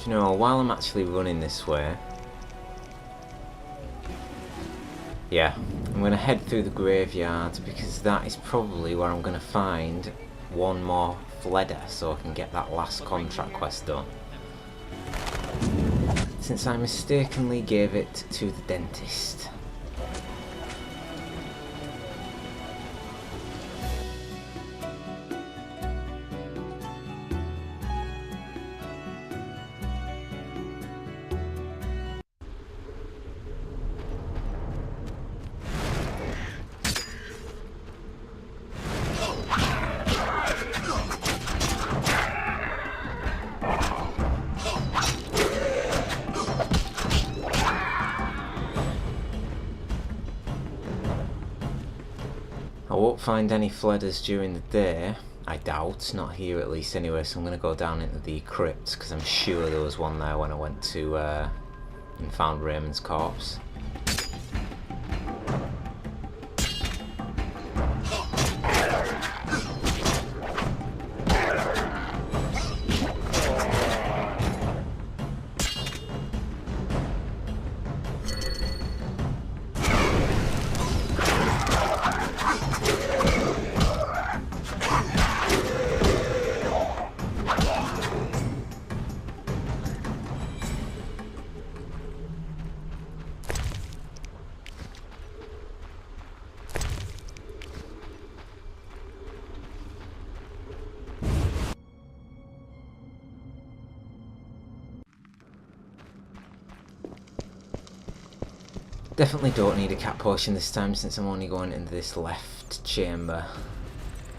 Do you know, while I'm actually running this way, yeah, I'm going to head through the graveyard because that is probably where I'm going to find one more Fledder so I can get that last contract quest done. Since I mistakenly gave it to the dentist. I won't find any Fledders during the day, I doubt, not here at least anyway, so I'm going to go down into the crypt because I'm sure there was one there when I went to and found Raymond's corpse. Definitely don't need a cat potion this time since I'm only going into this left chamber.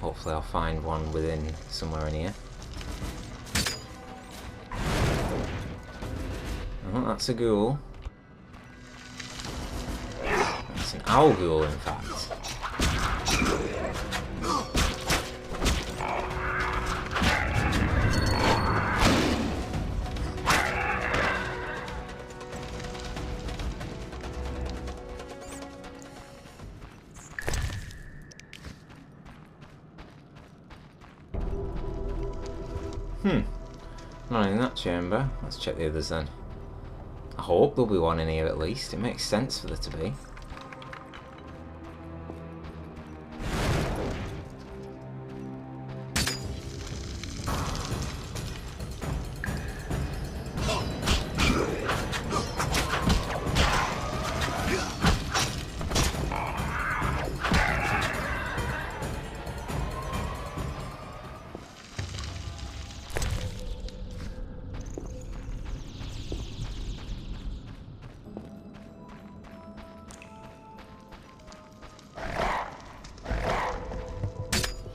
Hopefully I'll find one within somewhere in here. Oh, that's a ghoul. That's an owl ghoul, in fact. Not in that chamber. Let's check the others then. I hope there'll be one in here at least. It makes sense for there to be.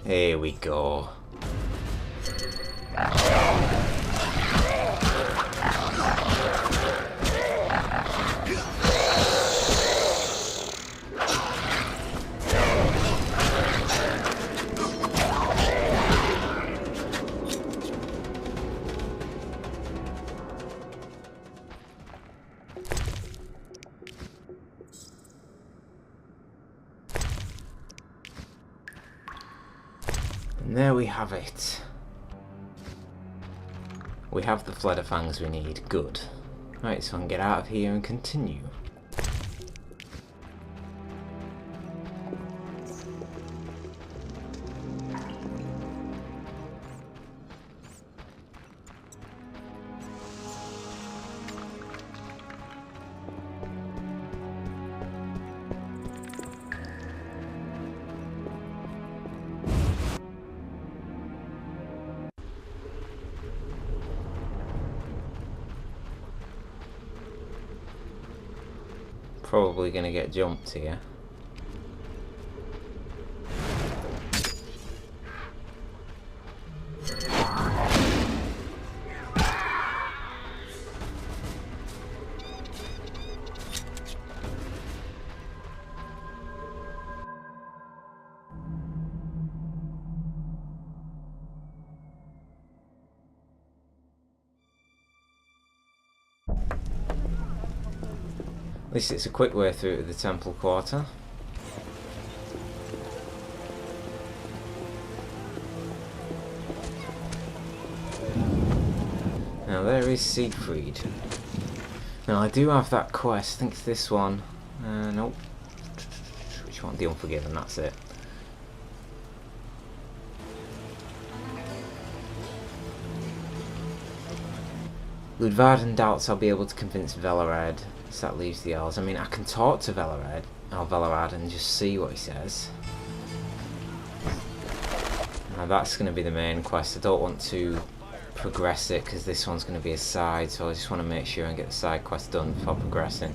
Here we go. And there we have it. We have the Fledder fangs we need. Good. Right, so I can get out of here and continue. Probably gonna get jumped here. At least it's a quick way through to the temple quarter. Now there is Siegfried. Now I do have that quest, I think it's this one. Nope. Which one? The Unforgiven, that's it. Ludvarden doubts I'll be able to convince Velarad, so that leaves the Earls. I mean, I can talk to Velarad and just see what he says. Now that's going to be the main quest. I don't want to progress it because this one's going to be a side, so I just want to make sure and get the side quest done before progressing.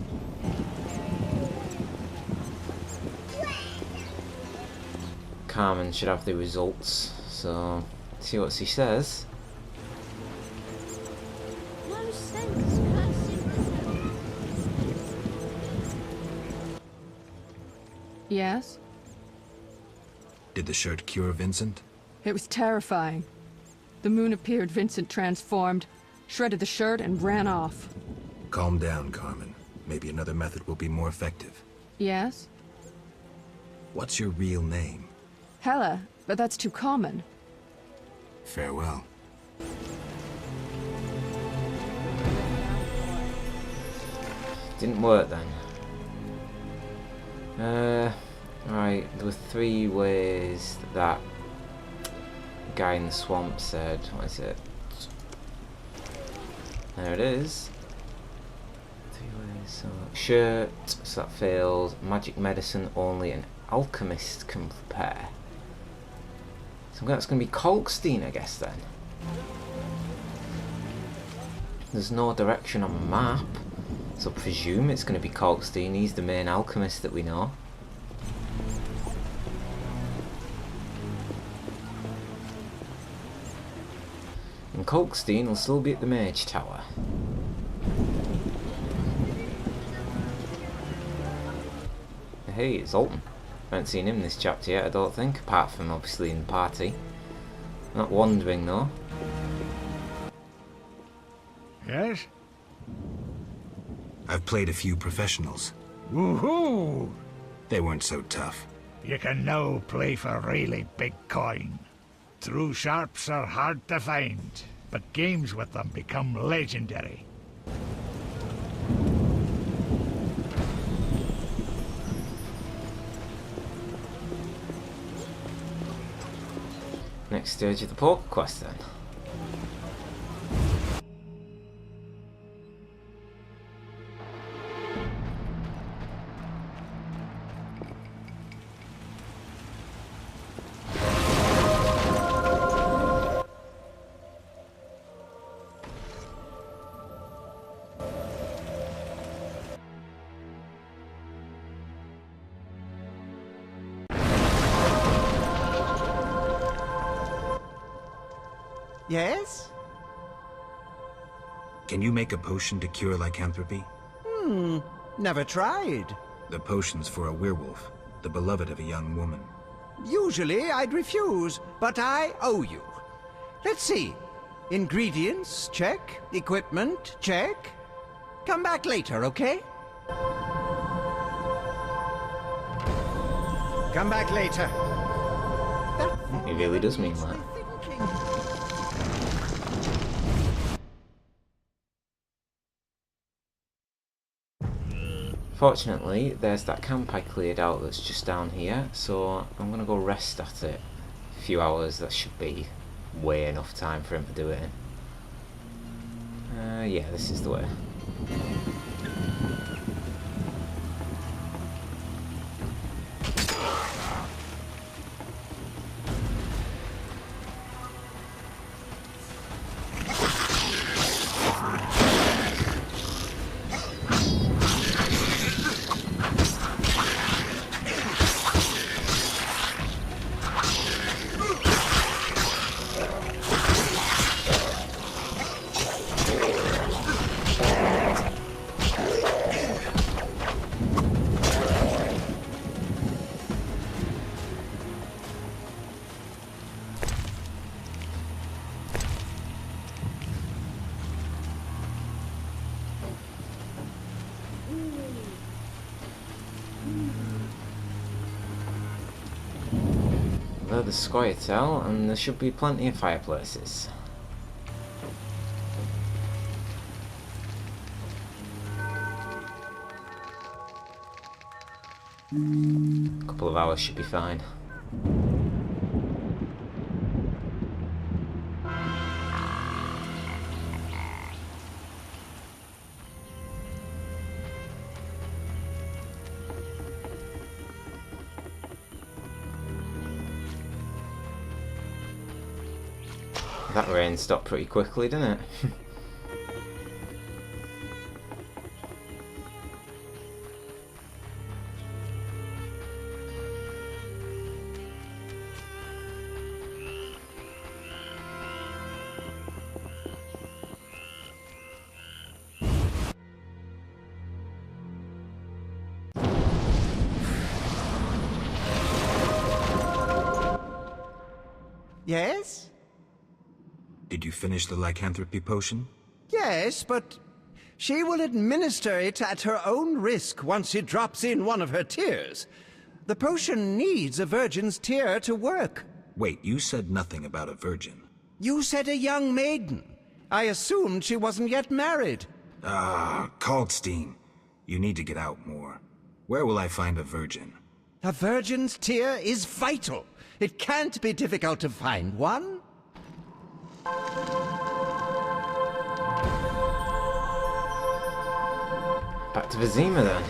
Carmen should have the results, so see what she says. Yes? Did the shirt cure Vincent? It was terrifying. The moon appeared, Vincent transformed, shredded the shirt, and ran off. Calm down, Carmen. Maybe another method will be more effective. Yes? What's your real name? Hela, but that's too common. Farewell. Didn't work then. Right, there were 3 ways that guy in the swamp said. What is it? There it is. 3 ways. So shirt, so that failed. Magic medicine only an alchemist can prepare. So that's going to be Kalkstein, I guess then. There's no direction on the map, so I presume it's going to be Kalkstein. He's the main alchemist that we know. And Kalkstein will still be at the Mage Tower. Hey, it's Alton. Haven't seen him this chapter yet, I don't think, apart from obviously in the party. Not wandering though. Yes? I've played a few professionals. Woohoo! They weren't so tough. You can now play for really big coin. True sharps are hard to find, but games with them become legendary. Next stage of the poker quest then. Yes? Can you make a potion to cure lycanthropy? Never tried. The potion's for a werewolf, the beloved of a young woman. Usually I'd refuse, but I owe you. Let's see. Ingredients, check. Equipment, check. Come back later, okay? Come back later. He really does mean that. Fortunately, there's that camp I cleared out that's just down here, so I'm gonna go rest at it. A few hours, that should be way enough time for him to do it in. Yeah, this is the way. The Scoia'tael, and there should be plenty of fireplaces. A couple of hours should be fine. That rain stopped pretty quickly, didn't it? Yes? Did you finish the lycanthropy potion? Yes, but she will administer it at her own risk once she drops in one of her tears. The potion needs a virgin's tear to work. Wait, you said nothing about a virgin. You said a young maiden. I assumed she wasn't yet married. Ah, Kalkstein. You need to get out more. Where will I find a virgin? A virgin's tear is vital. It can't be difficult to find one. Back to Vizima then.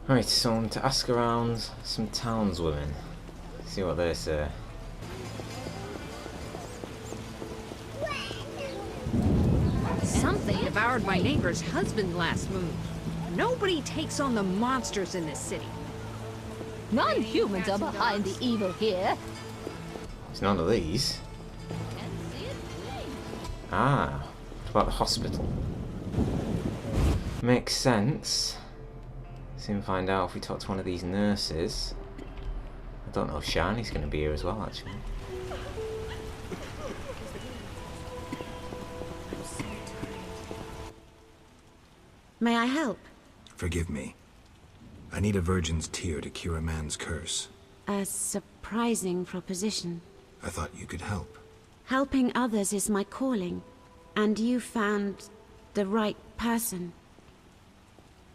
Right, so I'm to ask around some townswomen, see what they say. Something devoured my neighbor's husband last moon. Nobody takes on the monsters in this city. Non-humans are behind the evil here. It's none of these. Ah, what about the hospital? Makes sense. Soon find out if we talk to one of these nurses. I don't know if Shani's going to be here as well, actually. May I help? Forgive me. I need a virgin's tear to cure a man's curse. A surprising proposition. I thought you could help. Helping others is my calling, and you found the right person.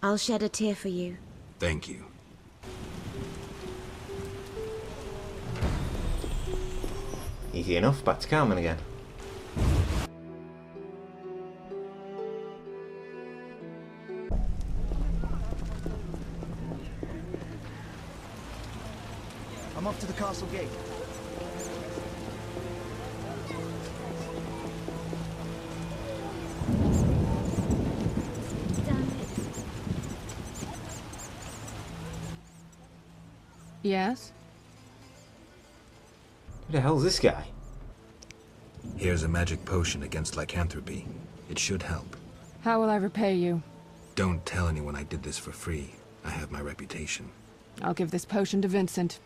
I'll shed a tear for you. Thank you. Easy enough, back to Carmen again. I'm off to the castle gate. Yes? Who the hell's this guy? Here's a magic potion against lycanthropy. It should help. How will I repay you? Don't tell anyone I did this for free. I have my reputation. I'll give this potion to Vincent.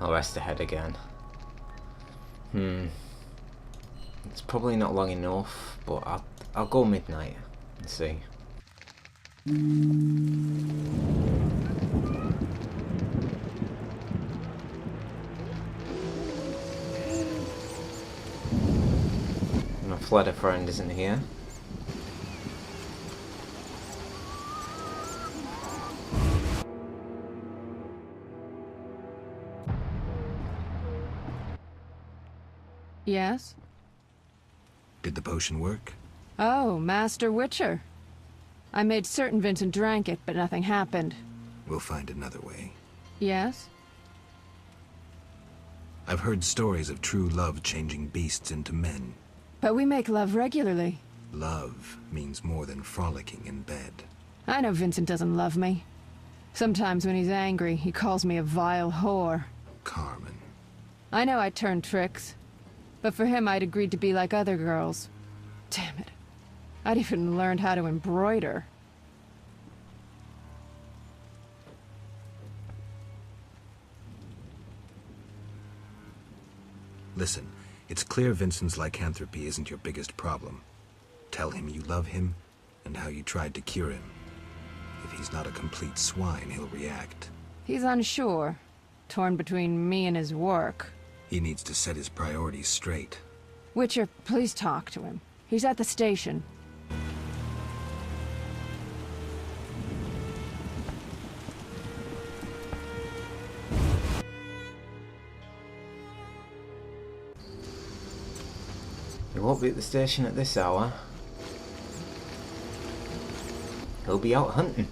I'll rest ahead again. It's probably not long enough, but I'll go midnight and see. My Fleda friend isn't here. Yes? Did the potion work? Oh, Master Witcher. I made certain Vincent drank it, but nothing happened. We'll find another way. Yes? I've heard stories of true love changing beasts into men. But we make love regularly. Love means more than frolicking in bed. I know Vincent doesn't love me. Sometimes when he's angry, he calls me a vile whore. Carmen. I know I turn tricks. But for him, I'd agreed to be like other girls. Damn it. I'd even learned how to embroider. Listen, it's clear Vincent's lycanthropy isn't your biggest problem. Tell him you love him, and how you tried to cure him. If he's not a complete swine, he'll react. He's unsure. Torn between me and his work. He needs to set his priorities straight. Witcher, please talk to him. He's at the station. He won't be at the station at this hour. He'll be out hunting.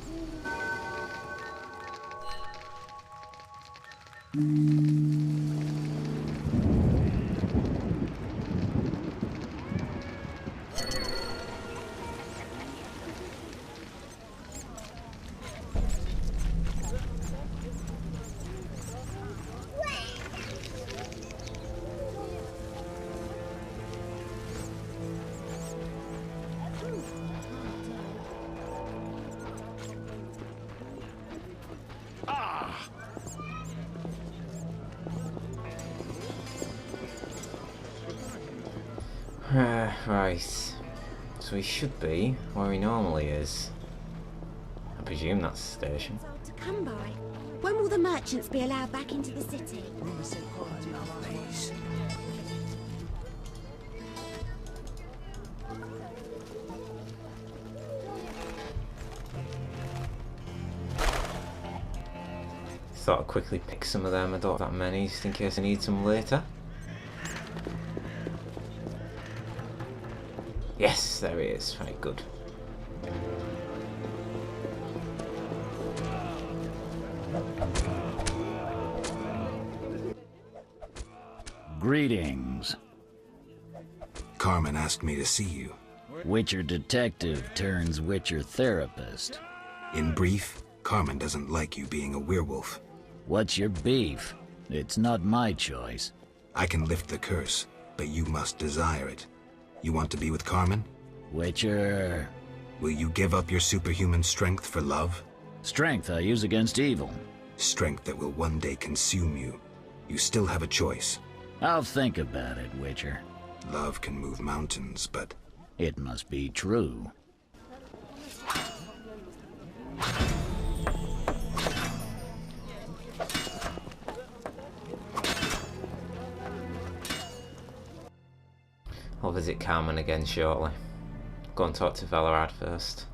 Right. So he should be where he normally is. I presume that's the station. To come by. When will the merchants be allowed back into the city? Thought I'd quickly pick some of them. I don't have that many, just in case I need some later. Yes, there he is. Very good. Greetings. Carmen asked me to see you. Witcher detective turns Witcher therapist. In brief, Carmen doesn't like you being a werewolf. What's your beef? It's not my choice. I can lift the curse, but you must desire it. You want to be with Carmen? Witcher... Will you give up your superhuman strength for love? Strength I use against evil. Strength that will one day consume you. You still have a choice. I'll think about it, Witcher. Love can move mountains, but... It must be true. I'll visit Carmen again shortly. Go and talk to Valerad first.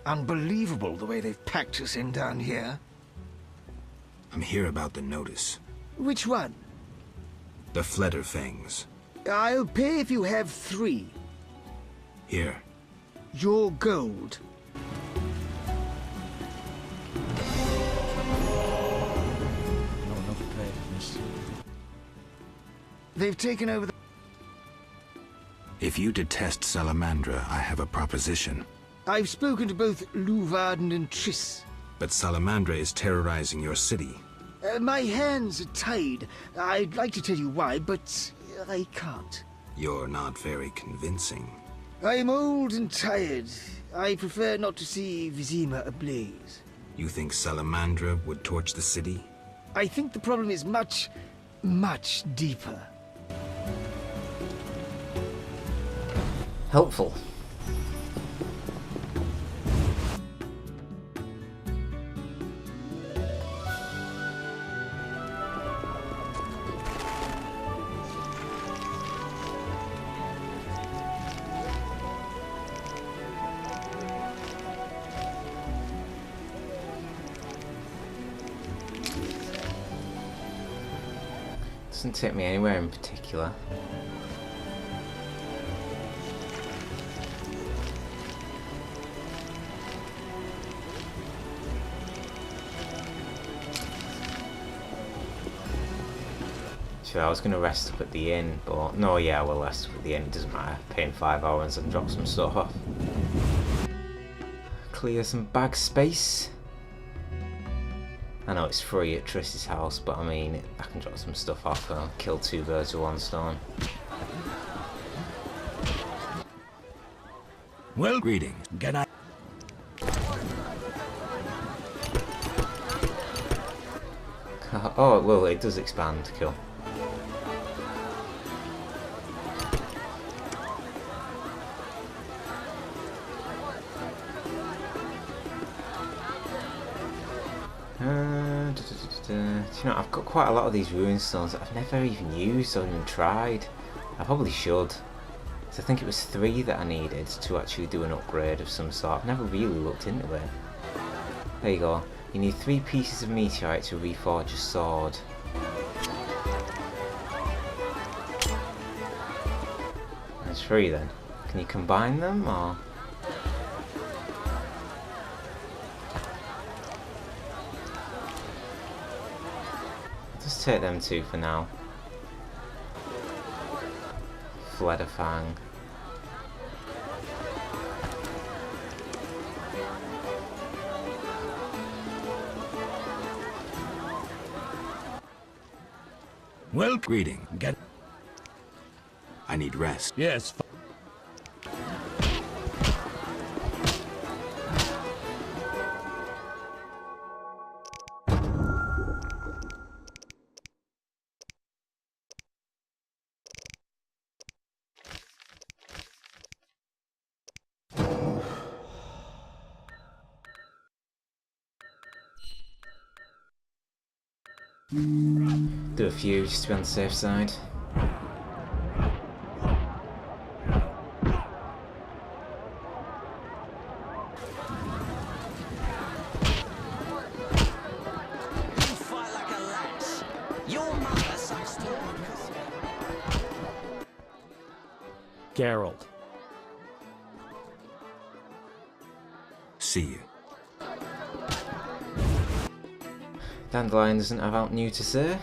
Unbelievable the way they've packed us in down here. I'm here about the notice. Which one? The Flederfangs. I'll pay if you have 3. Here. Your gold. They've taken over the... If you detest Salamandra, I have a proposition. I've spoken to both Louvarden and Triss. But Salamandra is terrorizing your city. My hands are tied. I'd like to tell you why, but I can't. You're not very convincing. I'm old and tired. I prefer not to see Vizima ablaze. You think Salamandra would torch the city? I think the problem is much, much deeper. Helpful. Doesn't take me anywhere in particular. So I was going to rest up at the inn, but no, yeah, I will rest up at the inn, it doesn't matter. Paying 5 hours and drop some stuff off. Clear some bag space. I know it's free at Triss's house, but I mean, I can drop some stuff off and I'll kill 2 birds with 1 stone. Well, greetings. Good night. Oh, well, it does expand, cool. Do you know, I've got quite a lot of these ruin stones that I've never even used or even tried. I probably should. So I think it was 3 that I needed to actually do an upgrade of some sort. I've never really looked into it. There you go. You need 3 pieces of meteorite to reforge a sword. There's 3 then. Can you combine them or? Just take them 2 for now. Fang. Well, greeting. Get. I need rest. Yes. Do a few just to be on the safe side. Geralt. See you. Dandelion doesn't have out new to say.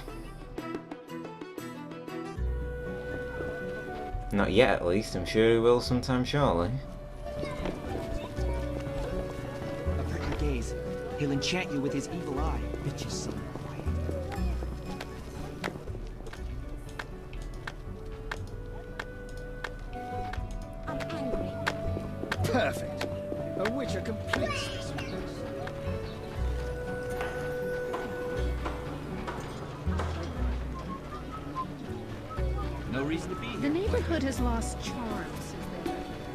Not yet, at least. I'm sure he will sometime shortly. Avert your gaze. He'll enchant you with his evil eye. Bitches, son. I'm angry. Perfect. A witcher completes this. No reason to be here. The neighborhood has lost charm since they left.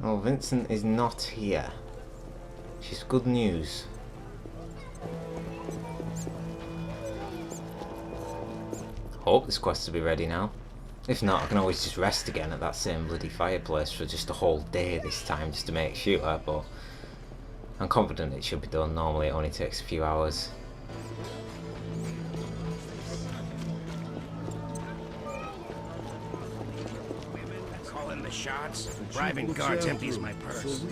Oh, Vincent is not here. Which is good news. Hope this quest will be ready now. If not, I can always just rest again at that same bloody fireplace for just a whole day this time, just to make sure, but I'm confident it should be done. Normally it only takes a few hours. Calling the shots. Bribing guards empties my purse.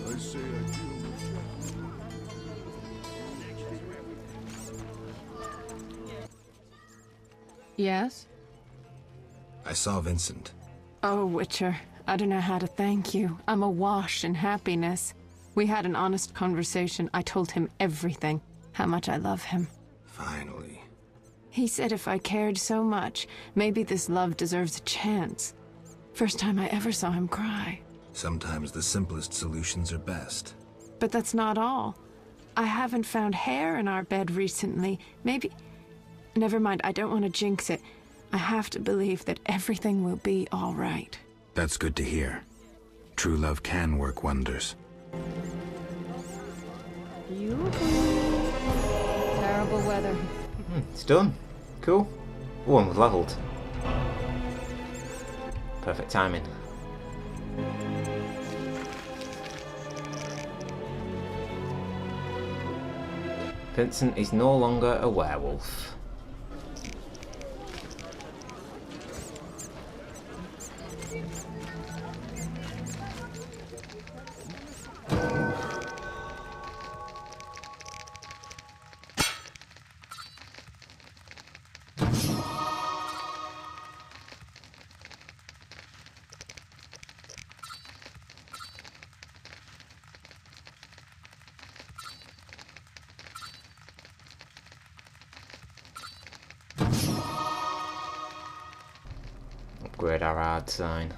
Yes? I saw Vincent. Oh, Witcher, I don't know how to thank you. I'm awash in happiness. We had an honest conversation. I told him everything, how much I love him. Finally. He said if I cared so much, maybe this love deserves a chance. First time I ever saw him cry. Sometimes the simplest solutions are best. But that's not all. I haven't found hair in our bed recently. Maybe... Never mind, I don't want to jinx it. I have to believe that everything will be all right. That's good to hear. True love can work wonders. Terrible weather. It's done. Cool. Oh, and we've levelled. Perfect timing. Vincent is no longer a werewolf. Upgrade our hard sign.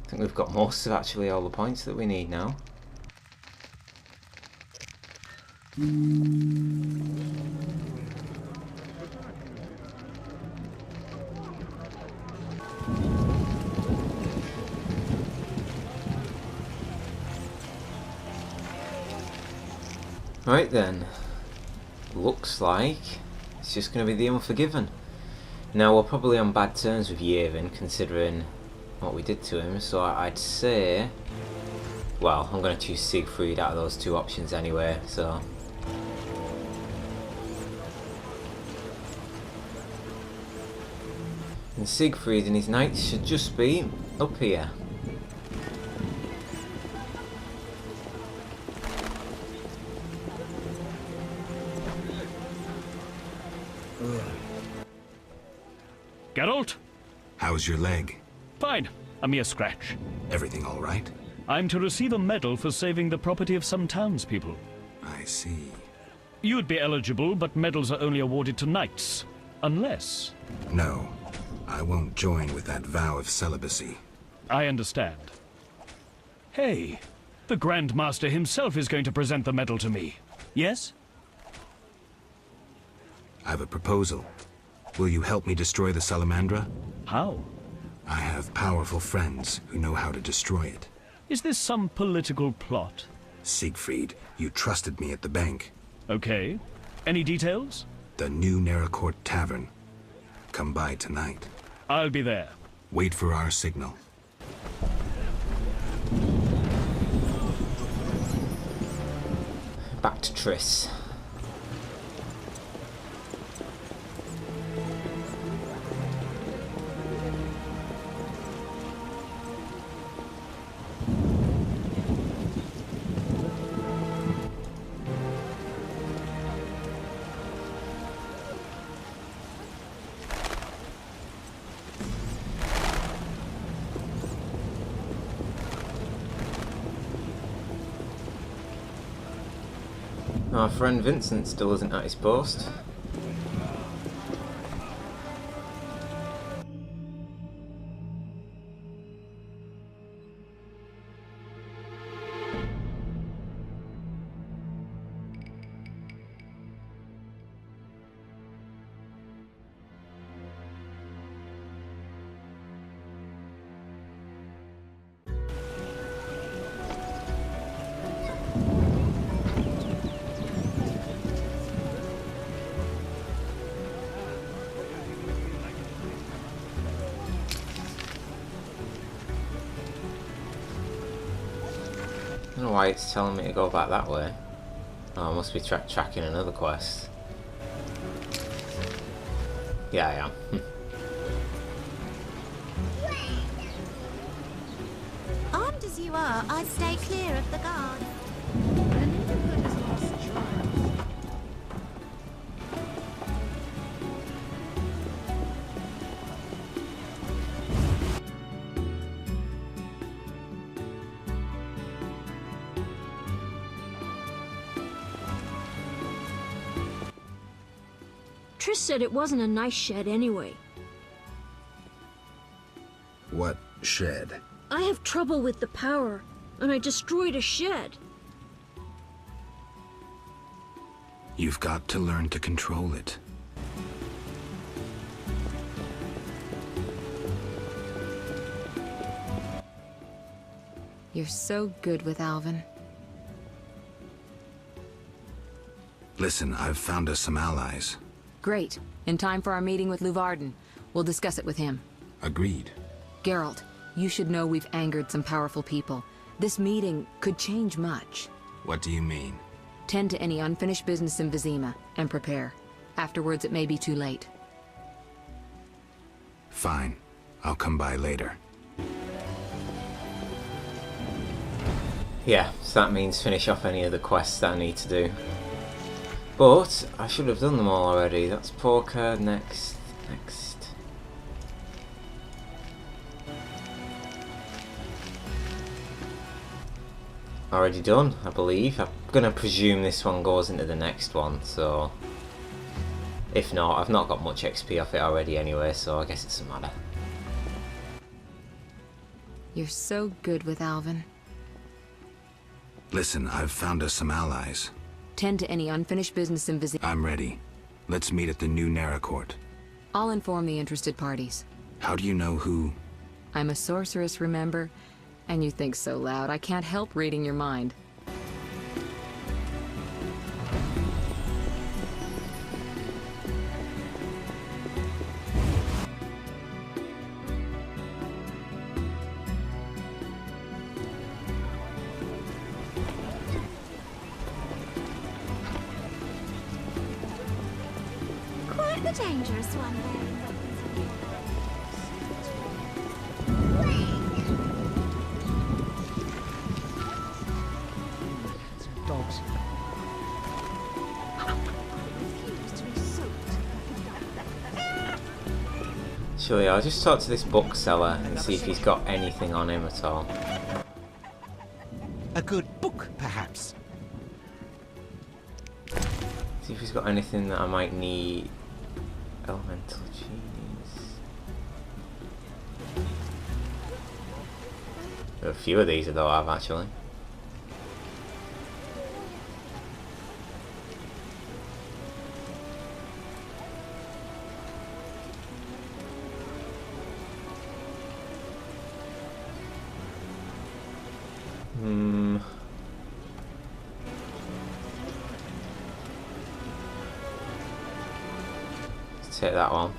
I think we've got most of actually all the points that we need now. Right then, looks like it's just going to be the Unforgiven. Now we're probably on bad terms with Yevon considering what we did to him, so I'd say, well, I'm going to choose Siegfried out of those two options anyway, so and Siegfried and his knights should just be up here. Geralt? How's your leg? Fine. A mere scratch. Everything all right? I'm to receive a medal for saving the property of some townspeople. I see. You'd be eligible, but medals are only awarded to knights. Unless... No. I won't join with that vow of celibacy. I understand. Hey, the Grand Master himself is going to present the medal to me. Yes? I've a proposal. Will you help me destroy the Salamandra? How? I have powerful friends who know how to destroy it. Is this some political plot? Siegfried, you trusted me at the bank. Okay. Any details? The new Neracourt Tavern. Come by tonight. I'll be there. Wait for our signal. Back to Triss. Our friend Vincent still isn't at his post. I don't know why it's telling me to go back that way. Oh, I must be tracking another quest. Yeah, I am. Armed as you are, I'd stay clear of the guard. Triss said it wasn't a nice shed anyway. shed. I have trouble with the power, and I destroyed a shed. You've got to learn to control it. You're so good with Alvin. Listen, I've found us some allies. Great. In time for our meeting with Luvarden. We'll discuss it with him. Agreed. Geralt, you should know we've angered some powerful people. This meeting could change much. What do you mean? Tend to any unfinished business in Vizima, and prepare. Afterwards, it may be too late. Fine. I'll come by later. Yeah, so that means finish off any of the quests that I need to do. But I should have done them all already. That's poker, next. Already done, I believe. I'm gonna presume this one goes into the next one, so... If not, I've not got much XP off it already anyway, so I guess it doesn't matter. You're so good with Alvin. Listen, I've found us some allies. Tend to any unfinished business in Vizima. I'm ready. Let's meet at the new Naracourt. I'll inform the interested parties. How do you know who? I'm a sorceress, remember? And you think so loud, I can't help reading your mind. Quite the dangerous one there. Dogs. Sure, yeah, I'll just talk to this bookseller and see if he's got anything on him at all. A good book, perhaps. See if he's got anything that I might need. Elemental genius. There are a few of these I don't have actually. Let's take that one.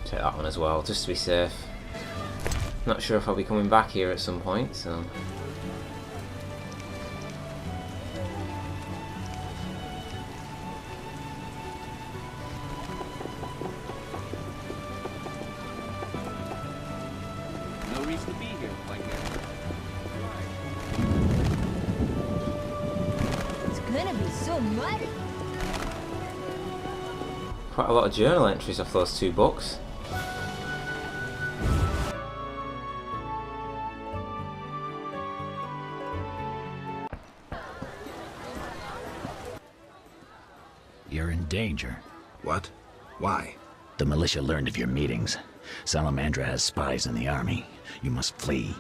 Take that one as well, just to be safe. Not sure if I'll be coming back here at some point, so... No reason to be here like that. It's gonna be so muddy. Quite a lot of journal entries off those two books. You're in danger. What? Why? The militia learned of your meetings. Salamandra has spies in the army. You must flee.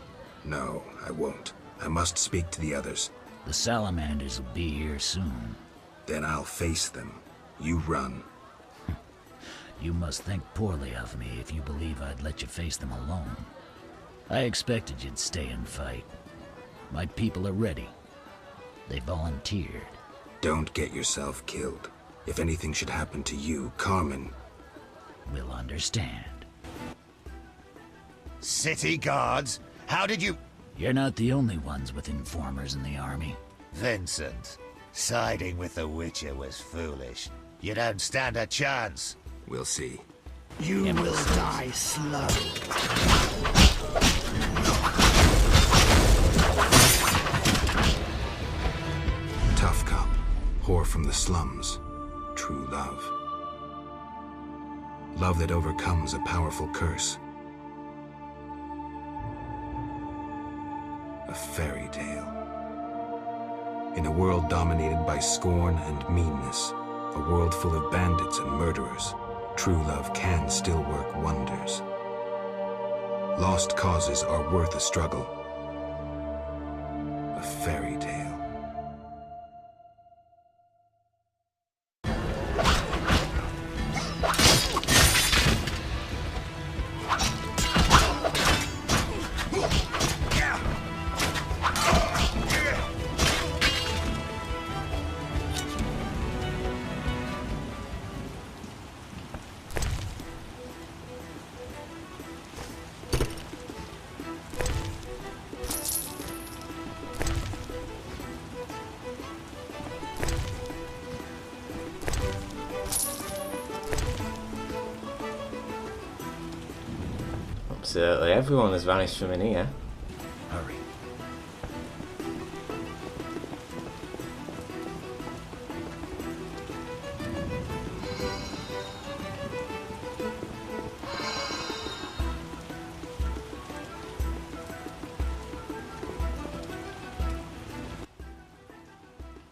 No, I won't. I must speak to the others. The Salamanders will be here soon. Then I'll face them. You run. You must think poorly of me if you believe I'd let you face them alone. I expected you'd stay and fight. My people are ready. They volunteered. Don't get yourself killed. If anything should happen to you, Carmen will understand. City guards? How did you... You're not the only ones with informers in the army. Vincent, siding with the Witcher was foolish. You don't stand a chance. We'll see. You will die slow. Tough cop. Whore from the slums. True love. Love that overcomes a powerful curse. A fairy tale. In a world dominated by scorn and meanness, A world full of bandits and murderers, true love can still work wonders. Lost causes are worth a struggle. A fairy tale. Absolutely, everyone has vanished from in here. Hurry.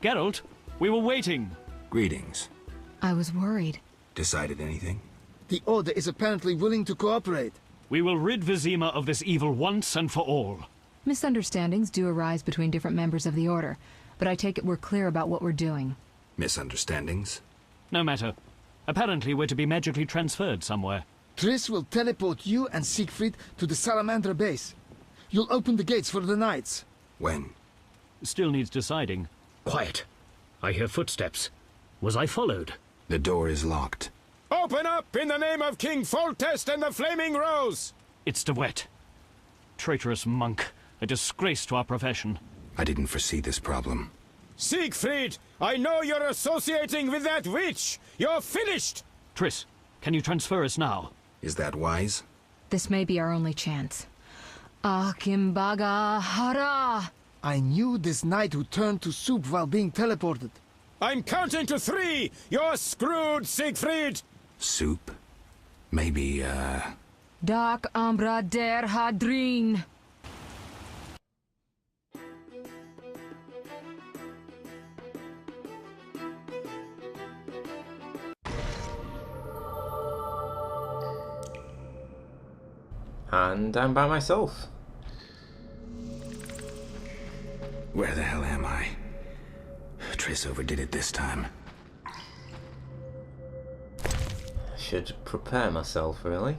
Geralt, we were waiting. Greetings. I was worried. Decided anything? The Order is apparently willing to cooperate. We will rid Vizima of this evil once and for all. Misunderstandings do arise between different members of the Order, but I take it we're clear about what we're doing. Misunderstandings? No matter. Apparently we're to be magically transferred somewhere. Triss will teleport you and Siegfried to the Salamandra base. You'll open the gates for the knights. When? Still needs deciding. Quiet. I hear footsteps. Was I followed? The door is locked. Open up in the name of King Foltest and the Flaming Rose! It's de Witt. Traitorous monk. A disgrace to our profession. I didn't foresee this problem. Siegfried, I know you're associating with that witch! You're finished! Triss, can you transfer us now? Is that wise? This may be our only chance. Akimbaga Hara! I knew this knight who turned to soup while being teleported. I'm counting to 3! You're screwed, Siegfried! Soup? Maybe, Dark Ambra der Hadrin. And I'm by myself. Where the hell am I? Triss overdid it this time. Should prepare myself, really.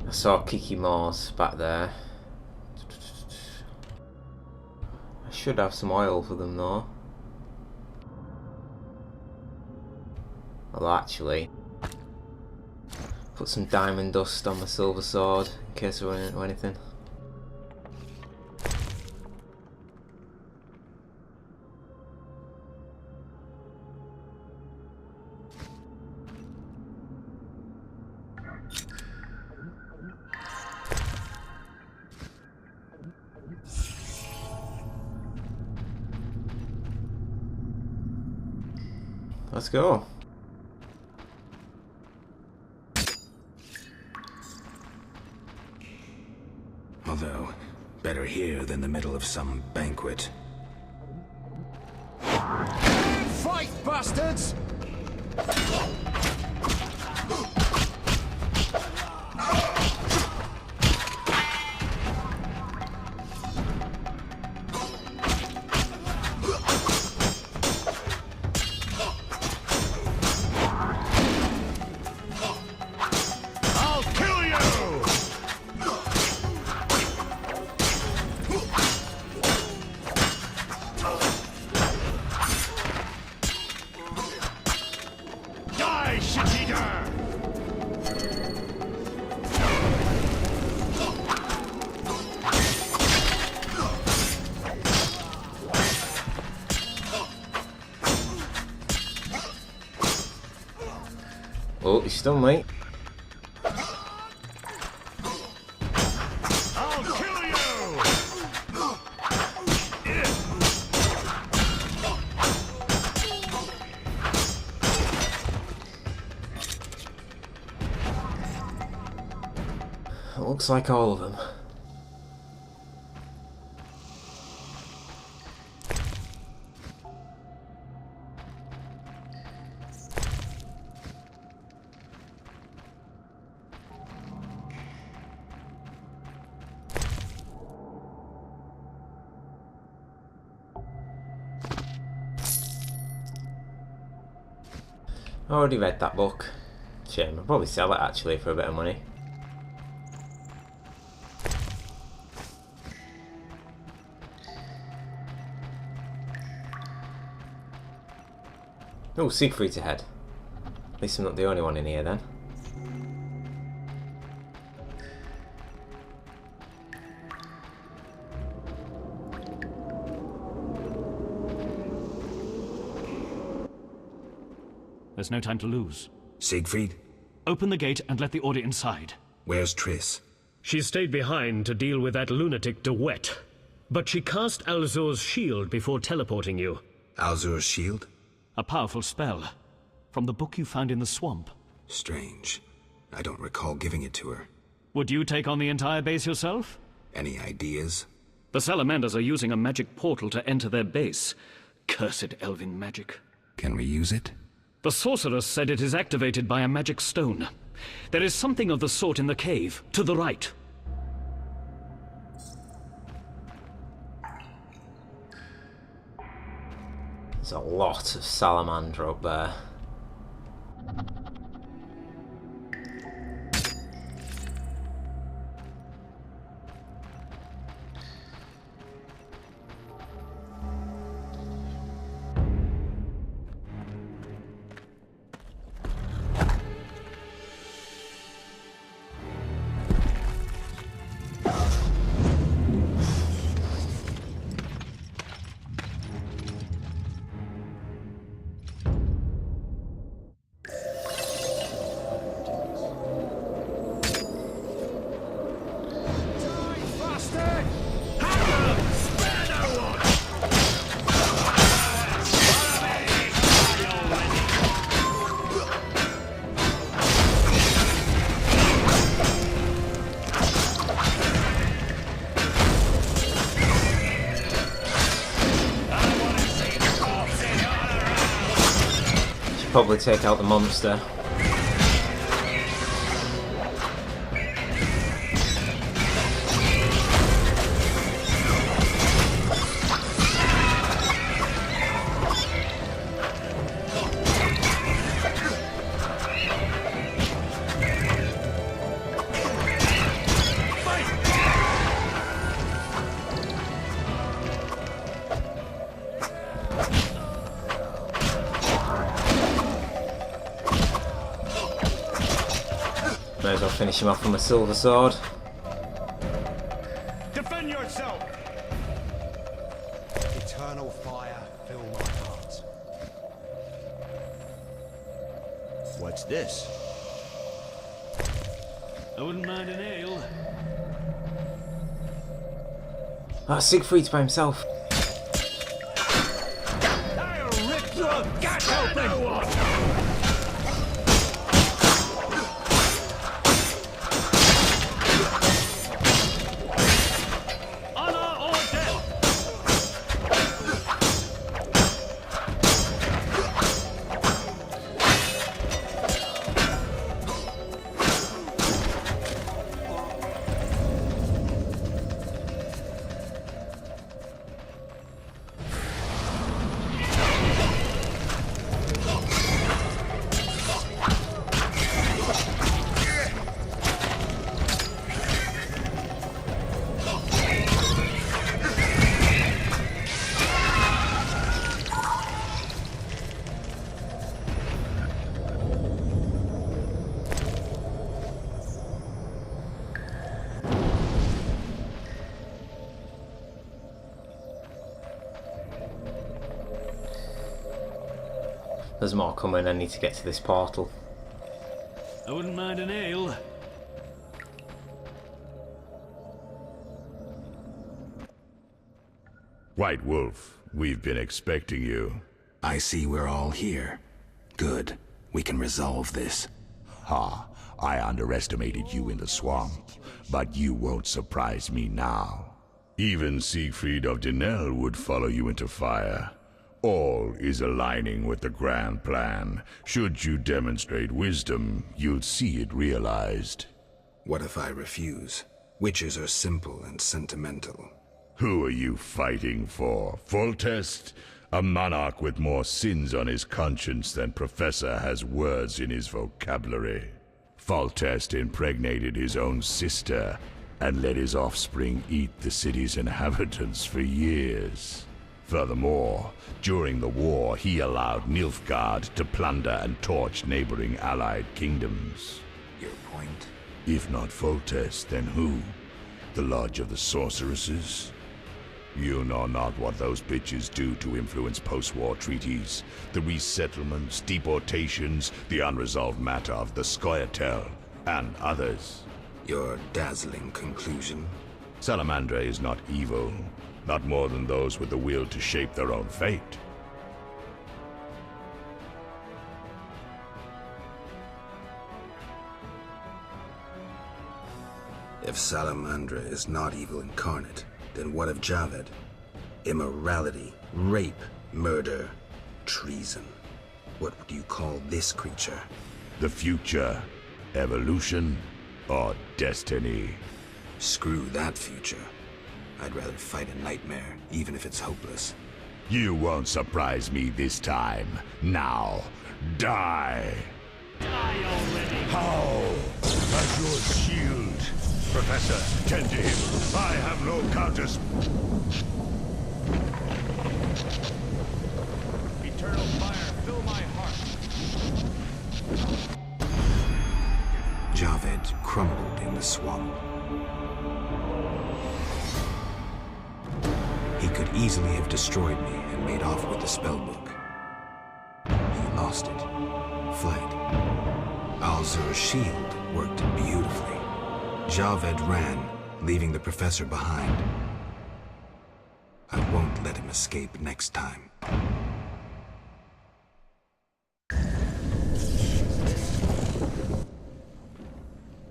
I saw Kiki Morse back there. I should have some oil for them though. Well, actually, put some diamond dust on my silver sword in case I run into anything. Let's go. Although, better here than the middle of some banquet. Fight, bastards! Oh, he's still mate. I'll kill you! It looks like all of them. I already read that book. Shame, I'll probably sell it actually for a bit of money. Oh, Siegfried's ahead. At least I'm not the only one in here then. There's no time to lose. Siegfried? Open the gate and let the order inside. Where's Triss? She stayed behind to deal with that lunatic de Witt. But she cast Alzur's shield before teleporting you. Alzur's shield? A powerful spell. From the book you found in the swamp. Strange. I don't recall giving it to her. Would you take on the entire base yourself? Any ideas? The Salamanders are using a magic portal to enter their base. Cursed elven magic. Can we use it? The sorceress said it is activated by a magic stone. There is something of the sort in the cave, to the right. There's a lot of Salamandra up there. Probably take out the monster. May as well finish him off with a silver sword. Defend yourself! Eternal fire, fill my heart. What's this? I wouldn't mind an ale. Ah, Siegfried's by himself. I'll rip your gut open! There's more coming, I need to get to this portal. I wouldn't mind an ale. White Wolf, we've been expecting you. I see we're all here. Good. We can resolve this. Ha! I underestimated you in the swamp, but you won't surprise me now. Even Siegfried of Denel would follow you into fire. All is aligning with the grand plan. Should you demonstrate wisdom, you'll see it realized. What if I refuse? Witches are simple and sentimental. Who are you fighting for? Full test? A monarch with more sins on his conscience than Professor has words in his vocabulary. Foltest impregnated his own sister and let his offspring eat the city's inhabitants for years. Furthermore, during the war, he allowed Nilfgaard to plunder and torch neighboring allied kingdoms. Your point? If not Foltest, then who? The Lodge of the Sorceresses? You know not what those bitches do to influence post-war treaties, the resettlements, deportations, the unresolved matter of the Scoia'tael, and others. Your dazzling conclusion? Salamandra is not evil, not more than those with the will to shape their own fate. If Salamandra is not evil incarnate, then what of Javed? Immorality, rape, murder, treason. What would you call this creature? The future, evolution, or destiny? Screw that future. I'd rather fight a nightmare, even if it's hopeless. You won't surprise me this time. Now, die! Die already! How? Azur's shield. Professor, tend to him. I have no counters. Eternal fire, fill my heart. Javed crumbled in the swamp. He could easily have destroyed me and made off with the spellbook. He lost it, fled. Azur's shield worked beautifully. Javed ran, leaving the professor behind. I won't let him escape next time.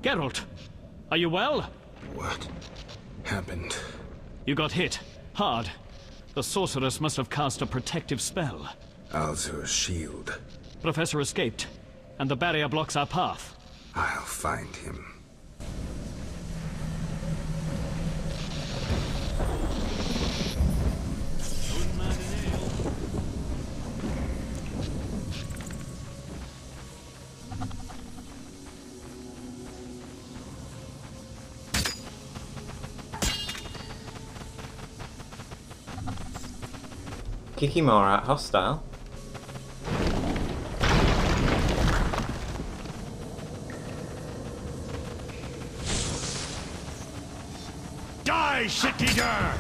Geralt, are you well? What happened? You got hit. Hard. The sorceress must have cast a protective spell. Azur's shield. Professor escaped, and the barrier blocks our path. I'll find him. Kikimora hostile. Die, shit-eater!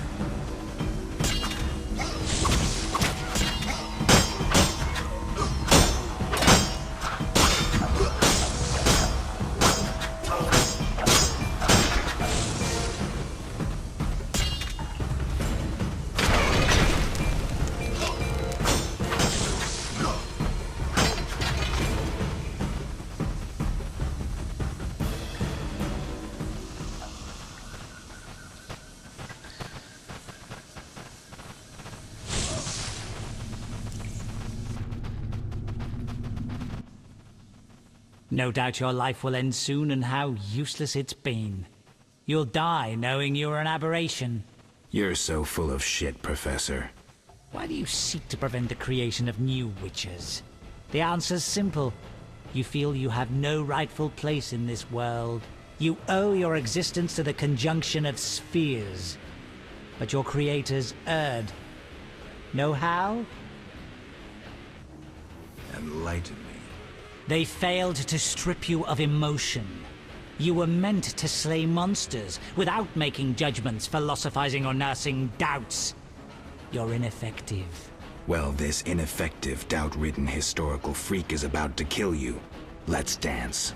No doubt your life will end soon, and how useless it's been. You'll die knowing you're an aberration. You're so full of shit, Professor. Why do you seek to prevent the creation of new witches? The answer's simple. You feel you have no rightful place in this world. You owe your existence to the conjunction of spheres. But your creators erred. Know how? Enlighten me. They failed to strip you of emotion. You were meant to slay monsters without making judgments, philosophizing, or nursing doubts. You're ineffective. Well, this ineffective, doubt-ridden historical freak is about to kill you. Let's dance.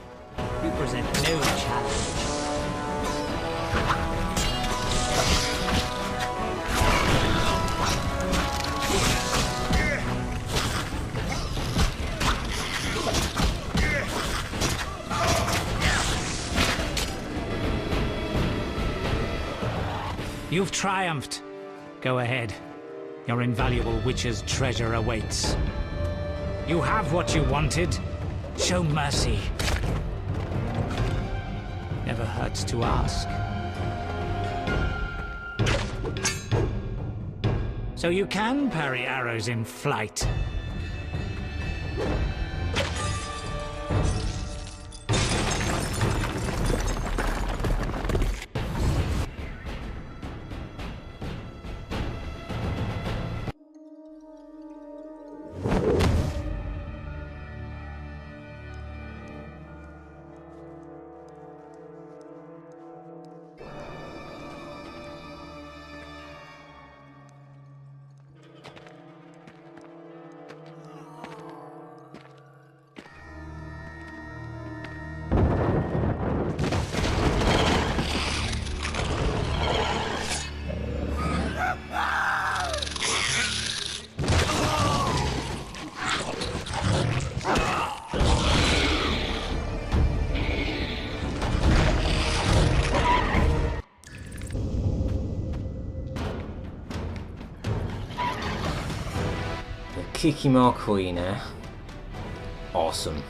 You present no challenge. You've triumphed. Go ahead. Your invaluable witch's treasure awaits. You have what you wanted. Show mercy. Never hurts to ask. So you can parry arrows in flight. Kikimore Queen, eh? Awesome.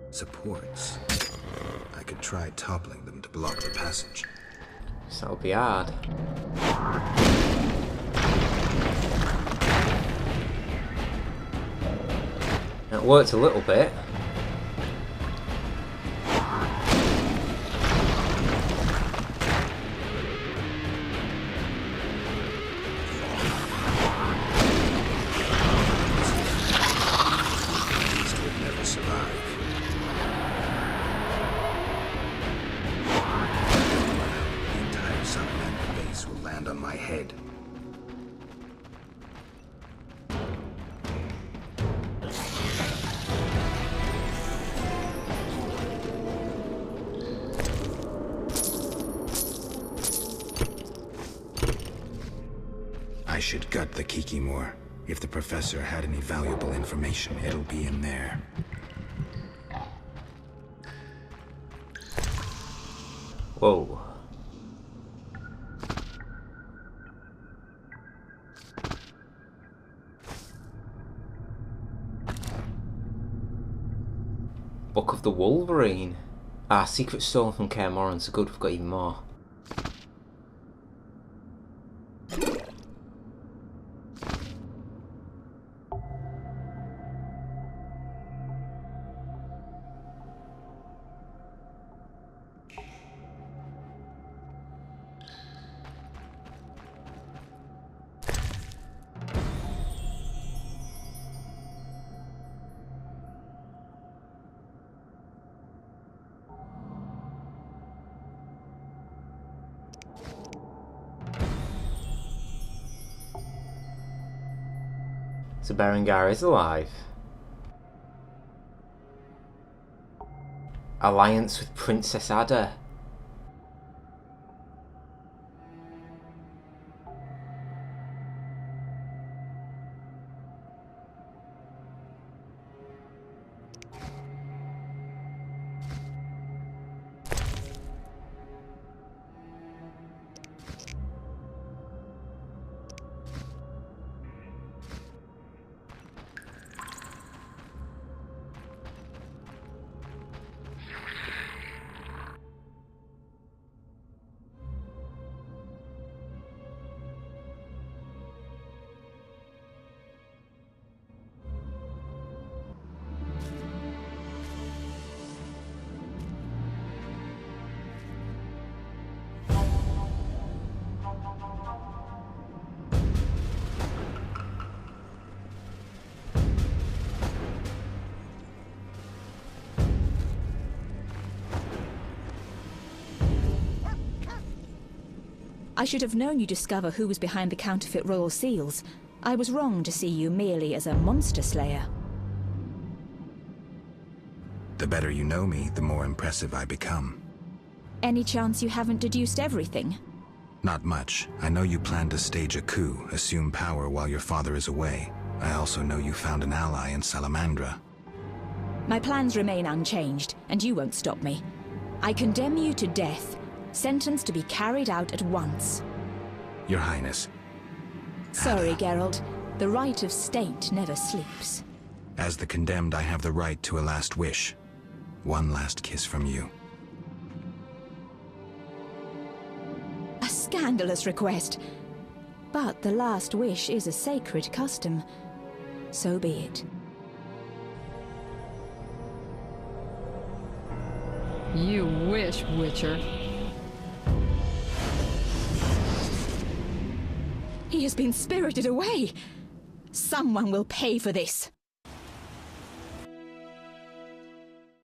Supports. I could try toppling them to block the passage. So that'll be hard. It worked a little bit. These would never survive. The entire Salamandra base will land on my head. I should gut the Kikimore. If the professor had any valuable information, it'll be in there. Whoa. Book of the Wolverine. Ah, secret stolen from Kaer Morhen, so good, we've got even more. So Berengar is alive. Alliance with Princess Ada. I should have known you'd discover who was behind the counterfeit royal seals. I was wrong to see you merely as a monster slayer. The better you know me, the more impressive I become. Any chance you haven't deduced everything? Not much. I know you plan to stage a coup, assume power while your father is away. I also know you found an ally in Salamandra. My plans remain unchanged, and you won't stop me. I condemn you to death, sentenced to be carried out at once. Your Highness. Sorry, Geralt, The right of state never sleeps. As the condemned, I have the right to a last wish. One last kiss from you. A scandalous request. But the last wish is a sacred custom. So be it. You wish, Witcher. He has been spirited away. Someone will pay for this.